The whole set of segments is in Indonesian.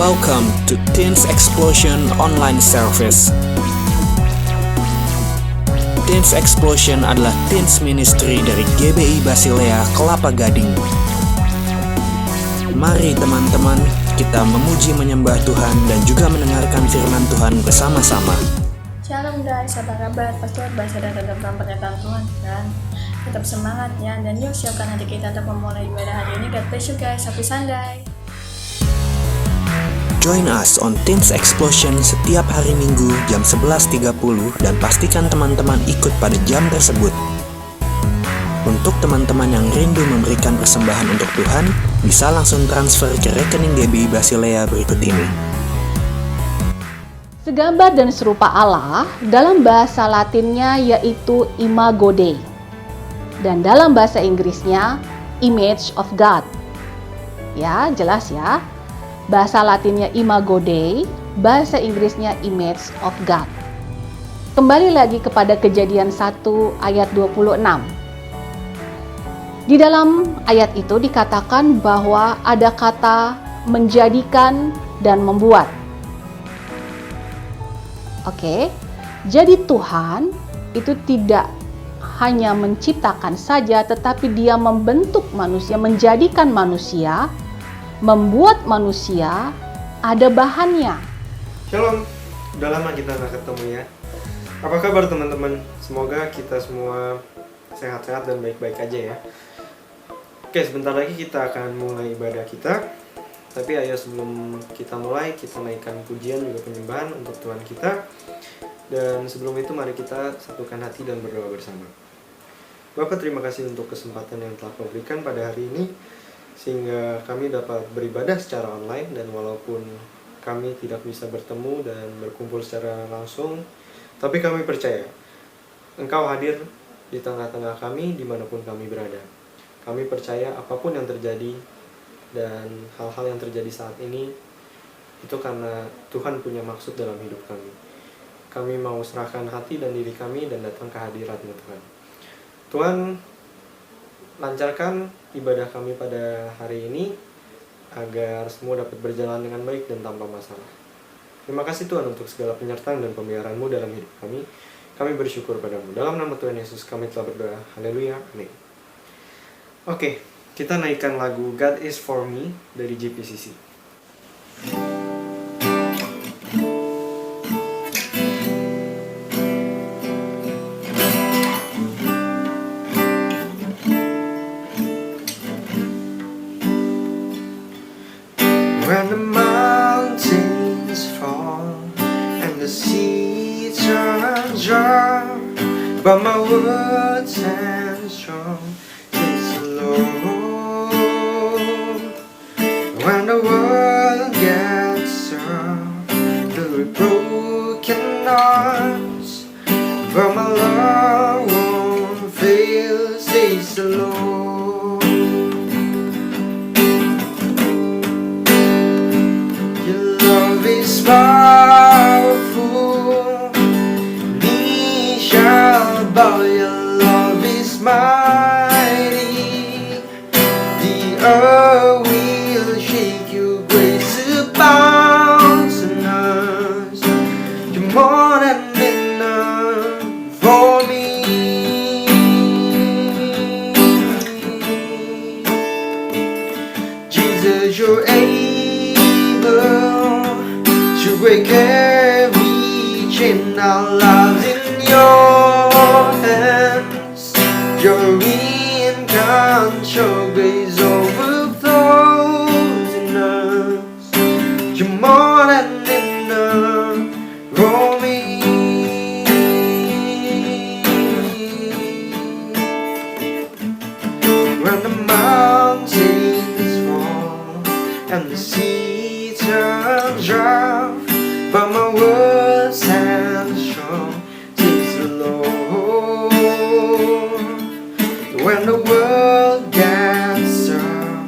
Welcome to Teens Explosion Online Service. Teens Explosion adalah teens ministry dari GBI Basilea Kelapa Gading. Mari teman-teman, kita memuji menyembah Tuhan dan juga mendengarkan firman Tuhan bersama-sama. Shalom guys, apa kabar? Pastor bahasa dan dalam pernyataan Tuhan kan? Tetap semangat ya, dan yuk siapkan hati kita untuk memulai ibadah hari ini. God bless you guys, happy Sunday. Join us on Teens Explosion setiap hari Minggu jam 11.30 dan pastikan teman-teman ikut pada jam tersebut. Untuk teman-teman yang rindu memberikan persembahan untuk Tuhan, bisa langsung transfer ke rekening GBI Basilea berikut ini. Segambar dan serupa Allah dalam bahasa Latinnya yaitu Imago Dei, dan dalam bahasa Inggrisnya Image of God. Ya, jelas ya. Bahasa Latinnya Imago Dei, bahasa Inggrisnya Image of God. Kembali lagi kepada Kejadian 1 ayat 26. Di dalam ayat itu dikatakan bahwa ada kata menjadikan dan membuat. Oke, jadi Tuhan itu tidak hanya menciptakan saja, tetapi Dia membentuk manusia, menjadikan manusia, membuat manusia, ada bahannya. Shalom, udah lama kita gak ketemu ya. Apa kabar teman-teman? Semoga kita semua sehat-sehat dan baik-baik aja ya. Oke, sebentar lagi kita akan mulai ibadah kita. Tapi ayo sebelum kita mulai, kita naikkan pujian juga penyembahan untuk Tuhan kita. Dan sebelum itu mari kita satukan hati dan berdoa bersama. Bapak, terima kasih untuk kesempatan yang telah Kau berikan pada hari ini, sehingga kami dapat beribadah secara online, dan walaupun kami tidak bisa bertemu dan berkumpul secara langsung, tapi kami percaya Engkau hadir di tengah-tengah kami dimanapun kami berada. Kami percaya apapun yang terjadi dan hal-hal yang terjadi saat ini itu karena Tuhan punya maksud dalam hidup kami. Kami mau serahkan hati dan diri kami dan datang ke hadirat-Mu Tuhan. Tuhan, lancarkan ibadah kami pada hari ini agar semua dapat berjalan dengan baik dan tanpa masalah. Terima kasih Tuhan untuk segala penyertaan dan pemeliharaan-Mu dalam hidup kami. Kami bersyukur padamu. Dalam nama Tuhan Yesus kami telah berdoa. Haleluya. Amin. Oke, kita naikkan lagu God Is For Me dari JPCC. When the mountains fall and the sea turns dry, but my words stand strong, praise the Lord. When the world gets filled with broken hearts, but my love won't fail, says the Lord. Is powerful, knee shall bow, your love is mighty, the earth will shake, your grace abounds in us, you're more than enough for me. Jesus, you're able to break every chain, our lives in your hands. You're in control, grace overflows in us. You're more than enough for me. When the mountains fall and the sea turns dry, but my words stand strong, says the Lord. When the world gets tough,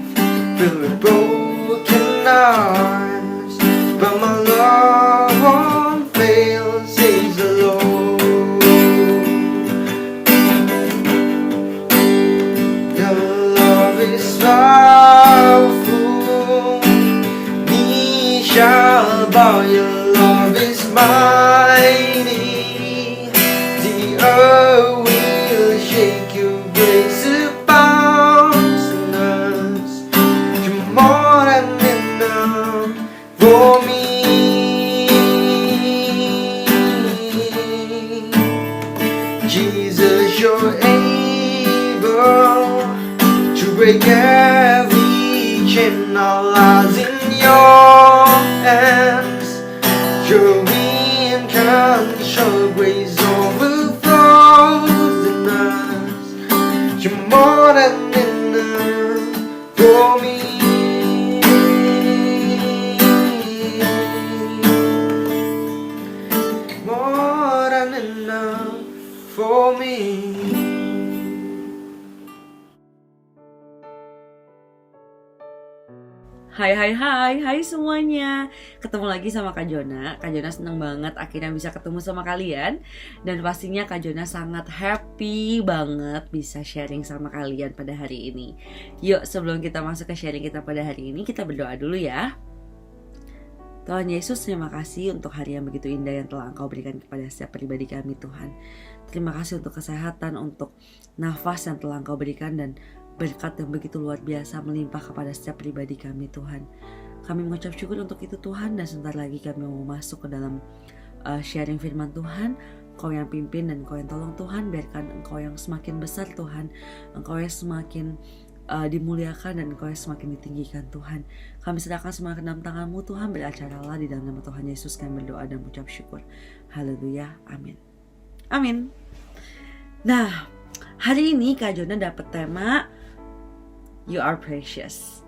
filled with broken hearts, but my love won't fail, says the Lord. Your love is powerful, knee shall mighty. The earth will shake, your grace abounds in us. You're more than enough for me. Jesus, you're able to break every chain. Our lives in your hands. You're in control. Grace overflows in us. You're more than enough for me. More than enough for me. Hai semuanya. Ketemu lagi sama Kak Jona. Kak Jona seneng banget akhirnya bisa ketemu sama kalian. Dan pastinya Kak Jona sangat happy banget bisa sharing sama kalian pada hari ini. Yuk, sebelum kita masuk ke sharing kita pada hari ini, kita berdoa dulu ya. Tuhan Yesus, terima kasih untuk hari yang begitu indah yang telah Engkau berikan kepada setiap pribadi kami, Tuhan. Terima kasih untuk kesehatan, untuk nafas yang telah Engkau berikan, dan berkat yang begitu luar biasa melimpah kepada setiap pribadi kami, Tuhan. Kami mengucap syukur untuk itu, Tuhan. Dan sebentar lagi kami mau masuk ke dalam sharing firman Tuhan. Engkau yang pimpin dan Engkau yang tolong, Tuhan. Biarkan Engkau yang semakin besar, Tuhan. Engkau yang semakin dimuliakan dan Engkau yang semakin ditinggikan, Tuhan. Kami serahkan semua ke dalam tangan-Mu, Tuhan. Beracaralah di dalam nama Tuhan Yesus. Kami berdoa dan mengucap syukur. Haleluya, amin. Amin. Nah, hari ini Kak Jona dapat tema You are precious.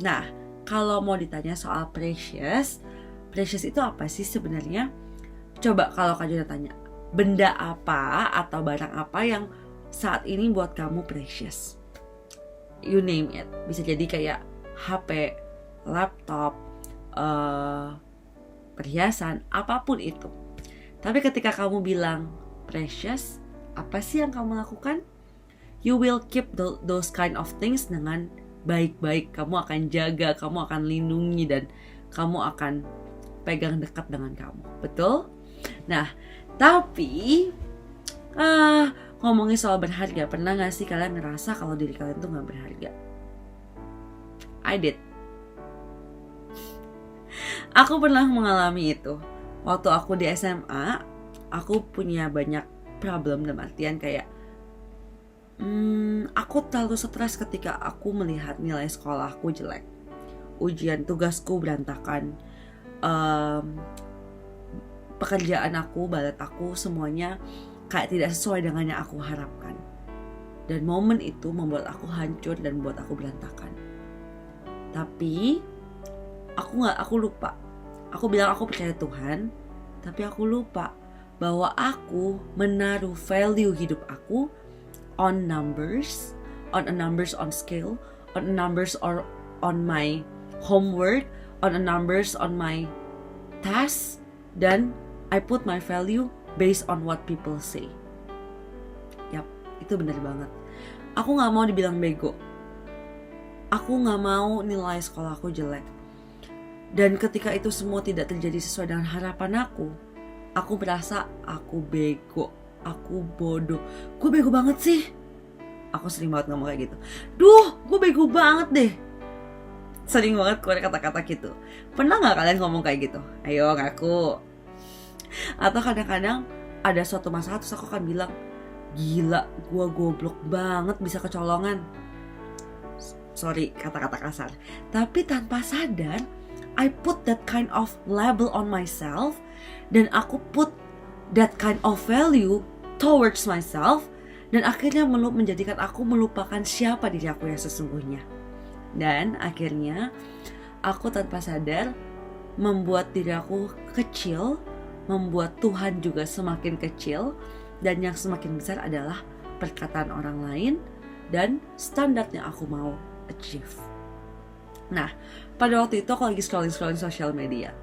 Nah, kalau mau ditanya soal precious itu apa sih sebenarnya? Coba kalau Kak Jona tanya, benda apa atau barang apa yang saat ini buat kamu precious? You name it. Bisa jadi kayak HP, laptop, perhiasan, apapun itu. Tapi ketika kamu bilang precious, apa sih yang kamu lakukan? You will keep those kind of things dengan baik-baik. Kamu akan jaga, kamu akan lindungi, dan kamu akan pegang dekat dengan kamu. Betul? Nah, tapi ngomongin soal berharga, pernah gak sih kalian ngerasa kalau diri kalian tuh gak berharga? I did. Aku pernah mengalami itu. Waktu aku di SMA, aku punya banyak problem, dalam artian kayak aku terlalu stres ketika aku melihat nilai sekolahku jelek, ujian tugasku berantakan, pekerjaan aku, balet aku, semuanya kayak tidak sesuai dengan yang aku harapkan. Dan momen itu membuat aku hancur dan membuat aku berantakan. Tapi aku lupa. Aku bilang aku percaya Tuhan, tapi aku lupa bahwa aku menaruh value hidup aku on numbers, on scale, on numbers or on my homework, on numbers on my task, dan I put my value based on what people say. Yap, itu benar banget. Aku gak mau dibilang bego. Aku gak mau nilai sekolah aku jelek. Dan ketika itu semua tidak terjadi sesuai dengan harapan aku merasa aku bego. Aku bodoh. Gue bego banget sih. Aku sering banget ngomong kayak gitu. Duh, gue bego banget deh. Sering banget keluar kata-kata gitu. Pernah gak kalian ngomong kayak gitu? Ayo ngaku. Atau kadang-kadang ada suatu masalah terus aku akan bilang, gila, gue goblok banget bisa kecolongan. Sorry kata-kata kasar. Tapi tanpa sadar, I put that kind of label on myself. Dan aku put that kind of value towards myself, dan akhirnya menjadikan aku melupakan siapa diri aku yang sesungguhnya. Dan akhirnya aku tanpa sadar membuat diri aku kecil, membuat Tuhan juga semakin kecil, dan yang semakin besar adalah perkataan orang lain dan standar yang aku mau achieve. Nah, pada waktu itu aku lagi scrolling social media.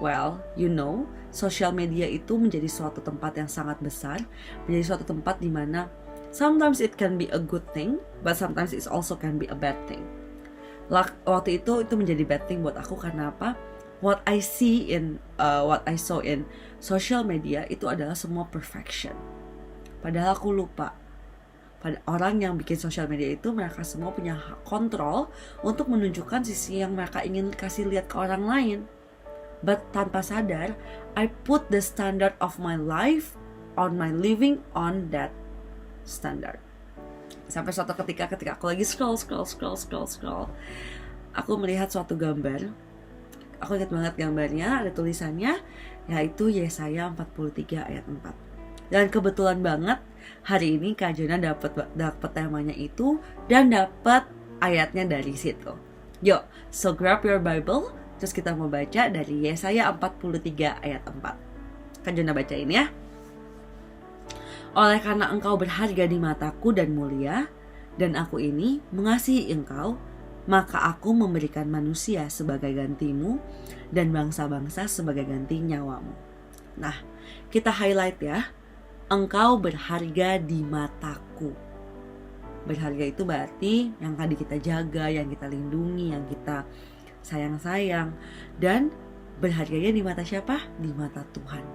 Well, you know, social media itu menjadi suatu tempat yang sangat besar, menjadi suatu tempat di mana sometimes it can be a good thing, but sometimes it also can be a bad thing. Waktu itu menjadi bad thing buat aku karena apa? what I saw in social media itu adalah semua perfection. Padahal aku lupa, pada orang yang bikin social media itu mereka semua punya kontrol untuk menunjukkan sisi yang mereka ingin kasih lihat ke orang lain. But tanpa sadar, I put the standard of my life on my living on that standard. Sampai suatu ketika aku lagi scroll, aku melihat suatu gambar. Aku ingat banget gambarnya, ada tulisannya, yaitu Yesaya 43 ayat 4. Dan kebetulan banget hari ini Kak Jona dapat temanya itu dan dapat ayatnya dari situ. Yuk, so grab your Bible, terus kita mau baca dari Yesaya 43 ayat 4. Kak Jona bacain ya. Oleh karena engkau berharga di mataku dan mulia, dan aku ini mengasihi engkau, maka aku memberikan manusia sebagai gantimu dan bangsa-bangsa sebagai ganti nyawamu. Nah, kita highlight ya. Engkau berharga di mataku. Berharga itu berarti yang tadi kita jaga, yang kita lindungi, yang kita sayang-sayang. Dan berharganya di mata siapa? Di mata Tuhan.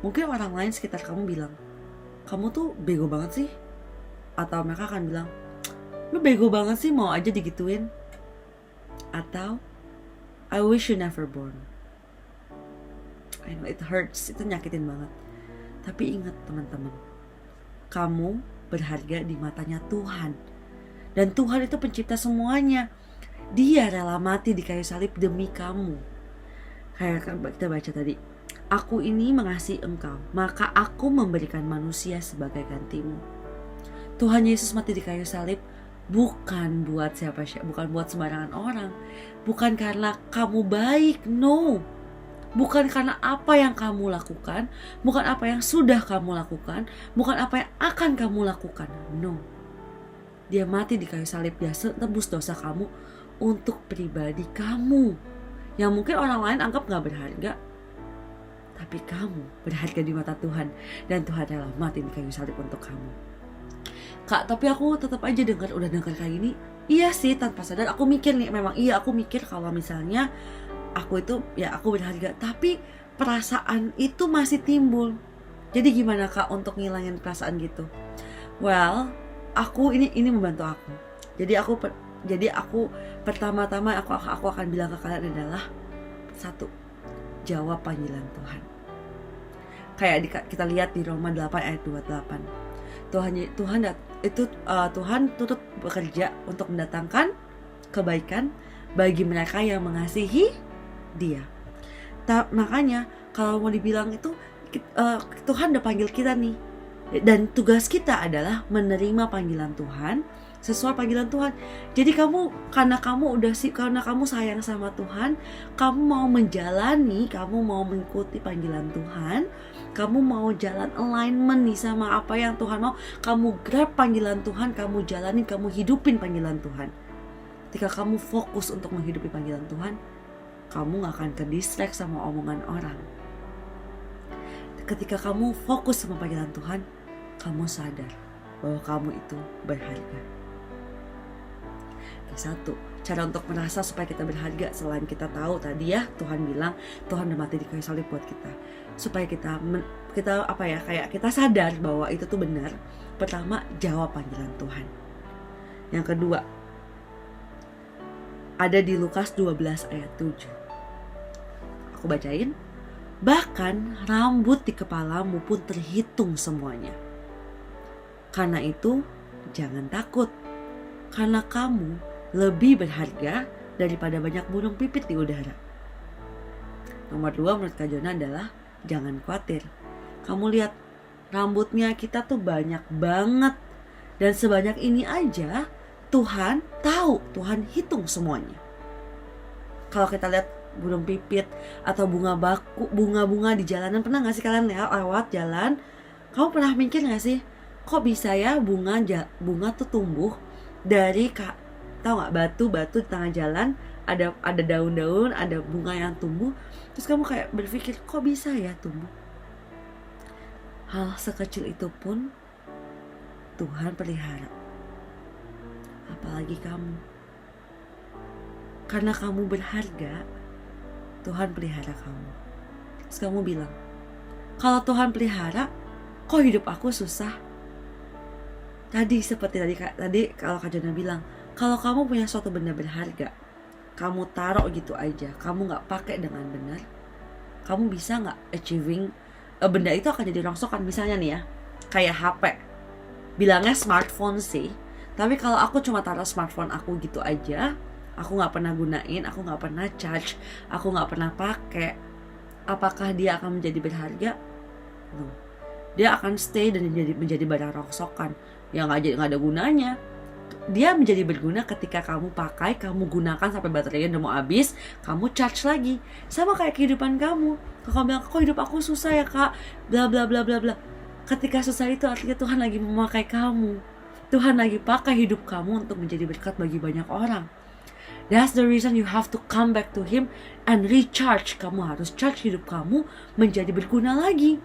Mungkin orang lain sekitar kamu bilang, kamu tuh bego banget sih. Atau mereka akan bilang, lu bego banget sih, mau aja digituin. Atau I wish you never born. I know it hurts, itu nyakitin banget. Tapi ingat teman-teman, kamu berharga di matanya Tuhan. Dan Tuhan itu pencipta semuanya. Dia rela mati di kayu salib demi kamu. Kayak kita baca tadi, aku ini mengasihi engkau, maka aku memberikan manusia sebagai gantimu. Tuhan Yesus mati di kayu salib bukan buat siapa-siapa, bukan buat sembarangan orang. Bukan karena kamu baik, no. Bukan karena apa yang kamu lakukan, bukan apa yang sudah kamu lakukan, bukan apa yang akan kamu lakukan, no. Dia mati di kayu salib, dia tebus dosa kamu untuk pribadi kamu. Yang mungkin orang lain anggap gak berharga, tapi kamu berharga di mata Tuhan. Dan Tuhan rela mati di kayu salib untuk kamu. Kak, tapi aku tetap aja udah dengar kayak gini. Iya sih, tanpa sadar aku mikir nih, memang iya aku mikir kalau misalnya aku itu, ya aku berharga. Tapi perasaan itu masih timbul. Jadi gimana Kak untuk ngilangin perasaan gitu? Well, aku ini membantu aku. Jadi aku pertama-tama aku akan bilang ke kalian adalah, satu, jawab panggilan Tuhan. Kayak kita lihat di Roma 8 ayat 28. Tuhan turut bekerja untuk mendatangkan kebaikan bagi mereka yang mengasihi Dia. Makanya kalau mau dibilang itu Tuhan udah panggil kita nih, dan tugas kita adalah menerima panggilan Tuhan sesuai panggilan Tuhan. Jadi karena kamu sayang sama Tuhan, kamu mau mengikuti panggilan Tuhan, kamu mau jalan alignment nih sama apa yang Tuhan mau, kamu grab panggilan Tuhan, kamu jalanin, kamu hidupin panggilan Tuhan. Ketika kamu fokus untuk menghidupi panggilan Tuhan, kamu gak akan ke-distract sama omongan orang. Ketika kamu fokus sama panggilan Tuhan, kamu sadar bahwa kamu itu berharga. Satu, cara untuk merasa supaya kita berharga, selain kita tahu tadi ya, Tuhan bilang Tuhan udah mati di kayu salib buat kita, supaya kita kita sadar bahwa itu tuh benar. Pertama, jawab panggilan Tuhan. Yang kedua, ada di Lukas 12 ayat 7. Aku bacain. Bahkan rambut di kepalamu pun terhitung semuanya. Karena itu, jangan takut, karena kamu lebih berharga daripada banyak burung pipit di udara. Nomor 2 menurut Kak Jona adalah jangan khawatir. Kamu lihat rambutnya kita tuh banyak banget, dan sebanyak ini aja Tuhan tahu, Tuhan hitung semuanya. Kalau kita lihat burung pipit atau bunga-bunga di jalanan, pernah gak sih kalian lewat jalan, kamu pernah mikir gak sih, kok bisa ya bunga tuh tumbuh dari tahu nggak, batu di tengah jalan, ada daun-daun, ada bunga yang tumbuh, terus kamu kayak berpikir kok bisa ya tumbuh. Hal sekecil itu pun Tuhan pelihara, apalagi kamu. karena kamu berharga, Tuhan pelihara kamu. Terus kamu bilang, kalau Tuhan pelihara, kok hidup aku susah? Seperti tadi kalau Kak Jona bilang, kalau kamu punya suatu benda berharga, kamu taruh gitu aja, kamu gak pakai dengan benar, kamu bisa gak achieving benda itu akan jadi rongsokan. Misalnya nih ya, kayak HP, bilangnya smartphone sih, tapi kalau aku cuma taruh smartphone aku gitu aja, aku gak pernah gunain, aku gak pernah charge, aku gak pernah pakai, apakah dia akan menjadi berharga? No. Dia akan stay dan menjadi barang rongsokan yang gak ada gunanya. Dia menjadi berguna ketika kamu pakai, kamu gunakan sampai baterainya udah mau habis, kamu charge lagi. Sama kayak kehidupan kamu. Kalau kamu bilang, kok hidup aku susah ya kak, bla bla bla bla bla. Ketika susah itu artinya Tuhan lagi memakai kamu. Tuhan lagi pakai hidup kamu untuk menjadi berkat bagi banyak orang. That's the reason you have to come back to Him and recharge. Kamu harus charge hidup kamu menjadi berguna lagi.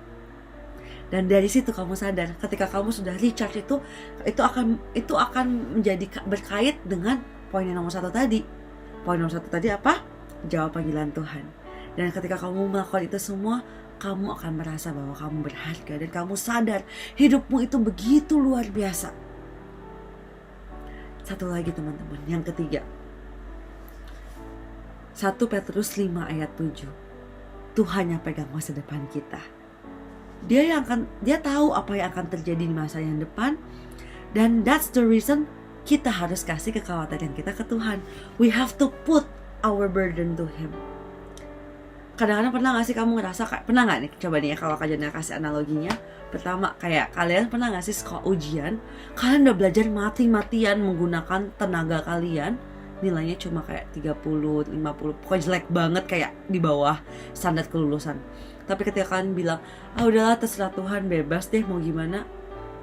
Dan dari situ kamu sadar, ketika kamu sudah recharge itu akan menjadi berkait dengan poin yang nomor 1 tadi. Poin nomor 1 tadi apa? Jawab panggilan Tuhan. Dan ketika kamu melakukan itu semua, kamu akan merasa bahwa kamu berharga dan kamu sadar hidupmu itu begitu luar biasa. Satu lagi teman-teman, yang ketiga. 1 Petrus 5 ayat 7. Tuhan yang pegang masa depan kita. Dia tahu apa yang akan terjadi di masa yang depan, dan that's the reason kita harus kasih kekhawatiran kita ke Tuhan. We have to put our burden to Him. Kadang-kadang pernah gak sih kamu ngerasa, pernah gak nih, coba nih ya kalau Kak Jona kasih analoginya. Pertama, kayak kalian pernah gak sih sekolah ujian, kalian udah belajar mati-matian menggunakan tenaga kalian, nilainya cuma kayak 30, 50, pokoknya jelek banget, kayak di bawah standar kelulusan. Tapi ketika kalian bilang, udahlah terserah Tuhan, bebas deh mau gimana,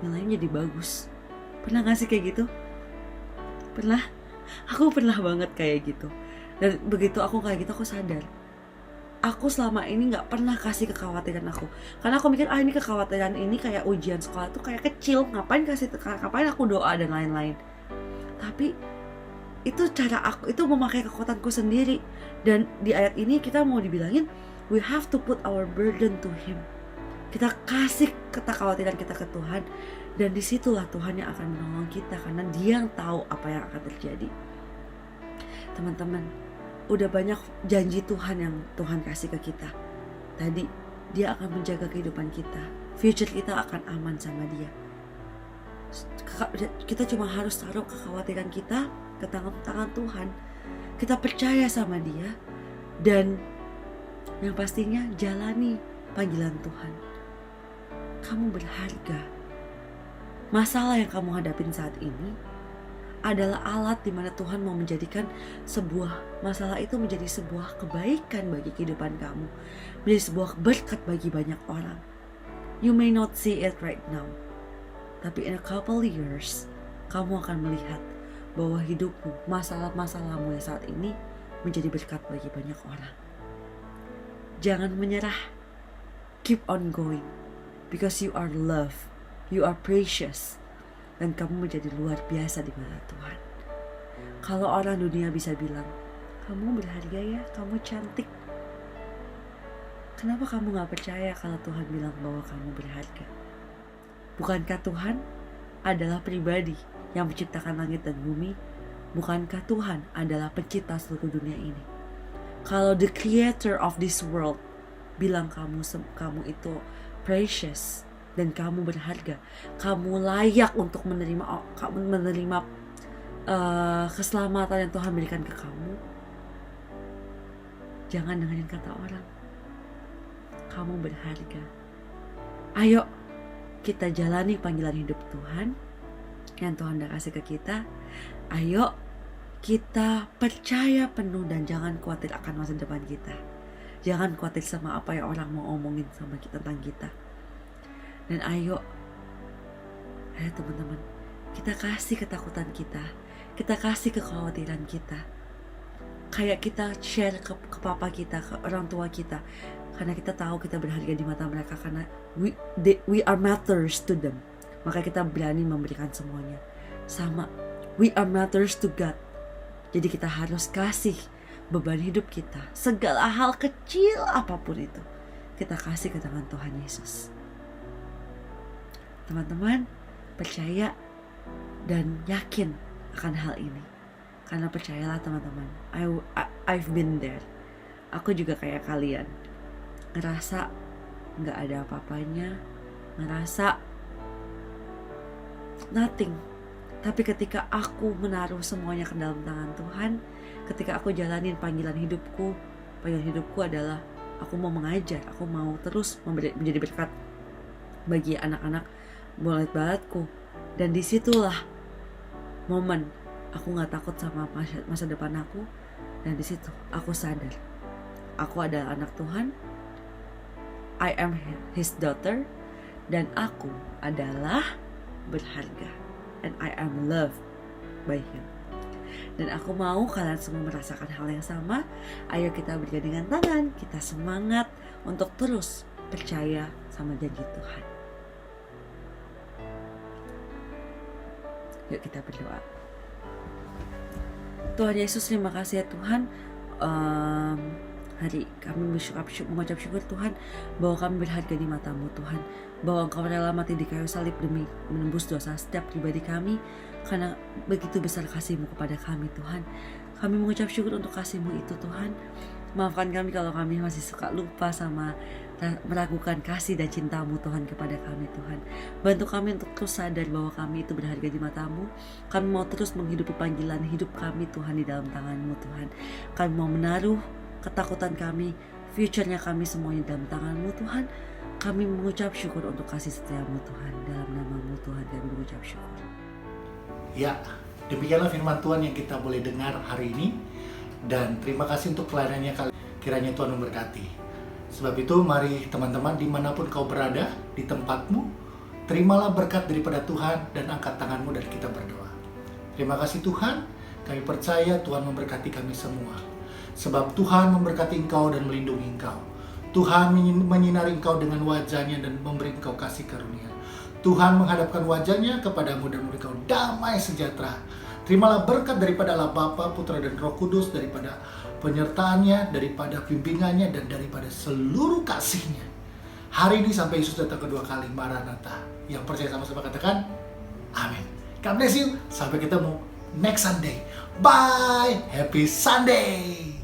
nilainya jadi bagus. Pernah gak sih kayak gitu? Pernah? Aku pernah banget kayak gitu. Dan begitu aku kayak gitu, aku sadar aku selama ini gak pernah kasih kekhawatiran aku. Karena aku mikir, ini kekhawatiran ini kayak ujian sekolah tuh kayak kecil, ngapain aku doa dan lain-lain. Tapi itu cara aku, itu memakai kekuatanku sendiri. Dan di ayat ini kita mau dibilangin, we have to put our burden to Him. Kita kasih kekhawatiran kita ke Tuhan, dan disitulah Tuhan yang akan menolong kita, karena Dia yang tahu apa yang akan terjadi. Teman-teman, udah banyak janji Tuhan yang Tuhan kasih ke kita. Tadi, Dia akan menjaga kehidupan kita, future kita akan aman sama Dia. Kita cuma harus taruh kekhawatiran kita ke tangan Tuhan. Kita percaya sama Dia, dan yang pastinya jalani panggilan Tuhan. Kamu berharga. Masalah yang kamu hadapin saat ini adalah alat di mana Tuhan mau menjadikan sebuah masalah itu menjadi sebuah kebaikan bagi kehidupan kamu, menjadi sebuah berkat bagi banyak orang. You may not see it right now, tapi in a couple years kamu akan melihat bahwa hidupmu, masalah-masalahmu yang saat ini menjadi berkat bagi banyak orang. Jangan menyerah. Keep on going. Because you are loved. You are precious. Dan kamu menjadi luar biasa di mata Tuhan. Kalau orang dunia bisa bilang, kamu berharga ya, kamu cantik. Kenapa kamu gak percaya kalau Tuhan bilang bahwa kamu berharga? Bukankah Tuhan adalah pribadi yang menciptakan langit dan bumi? Bukankah Tuhan adalah pencipta seluruh dunia ini? Kalau the creator of this world bilang kamu itu precious dan kamu berharga, kamu layak untuk menerima keselamatan yang Tuhan berikan ke kamu, jangan dengerin kata orang. Kamu berharga. Ayo kita jalani panggilan hidup Tuhan yang Tuhan udah kasih ke kita. Ayo kita percaya penuh dan jangan khawatir akan masa depan kita. Jangan khawatir sama apa yang orang mau omongin sama kita tentang kita. Dan ayo teman-teman, kita kasih ketakutan kita, kita kasih kekhawatiran kita. Kayak kita share ke papa kita, ke orang tua kita, karena kita tahu kita berharga di mata mereka, karena we are matters to them. Maka kita berani memberikan semuanya. Sama, we are matters to God. Jadi kita harus kasih beban hidup kita, segala hal kecil apapun itu, kita kasih ke tangan Tuhan Yesus. Teman-teman, percaya dan yakin akan hal ini. Karena percayalah teman-teman, I've been there. Aku juga kayak kalian, ngerasa gak ada apa-apanya, ngerasa nothing. Tapi ketika aku menaruh semuanya ke dalam tangan Tuhan, ketika aku jalanin panggilan hidupku adalah aku mau mengajar, aku mau terus menjadi berkat bagi anak-anak murid-balatku. Dan disitulah momen aku gak takut sama masa depan aku. Dan disitu aku sadar, aku adalah anak Tuhan, I am His daughter, dan aku adalah berharga, and I am loved by Him. Dan aku mau kalian semua merasakan hal yang sama. Ayo kita bergandengan tangan, kita semangat untuk terus percaya sama janji Tuhan. Yuk kita berdoa. Tuhan Yesus, terima kasih ya Tuhan. Hari kami mengucap syukur Tuhan, bahwa kami berharga di mata-Mu Tuhan, bahwa Engkau rela mati di kayu salib demi menembus dosa setiap pribadi kami, karena begitu besar kasih-Mu kepada kami Tuhan. Kami mengucap syukur untuk kasih-Mu itu Tuhan. Maafkan kami kalau kami masih suka lupa sama meragukan kasih dan cinta-Mu Tuhan kepada kami Tuhan. Bantu kami untuk terus sadar bahwa kami itu berharga di mata-Mu. Kami mau terus menghidupi panggilan hidup kami Tuhan di dalam tangan-Mu Tuhan. Kami mau menaruh ketakutan kami, future-nya kami semuanya dalam tangan-Mu Tuhan. Kami mengucap syukur untuk kasih setia-Mu Tuhan. Dalam nama-Mu Tuhan kami mengucap syukur. Ya, demikianlah firman Tuhan yang kita boleh dengar hari ini. Dan terima kasih untuk pelayanannya kali. Kiranya Tuhan memberkati. Sebab itu mari teman-teman dimanapun kau berada di tempatmu, terimalah berkat daripada Tuhan dan angkat tanganmu dan kita berdoa. Terima kasih Tuhan, kami percaya Tuhan memberkati kami semua. Sebab Tuhan memberkati engkau dan melindungi engkau. Tuhan menyinari engkau dengan wajahnya dan memberi engkau kasih karunia. Tuhan menghadapkan wajahnya kepadamu dan memberi engkau damai sejahtera. Terimalah berkat daripada Allah Bapa, Putra dan Roh Kudus, daripada penyertaannya, daripada bimbingannya, dan daripada seluruh kasihnya. Hari ini sampai Yesus datang kedua kali, Maranatha. Yang percaya sama-sama katakan, amin. God bless you. Sampai ketemu next Sunday. Bye. Happy Sunday.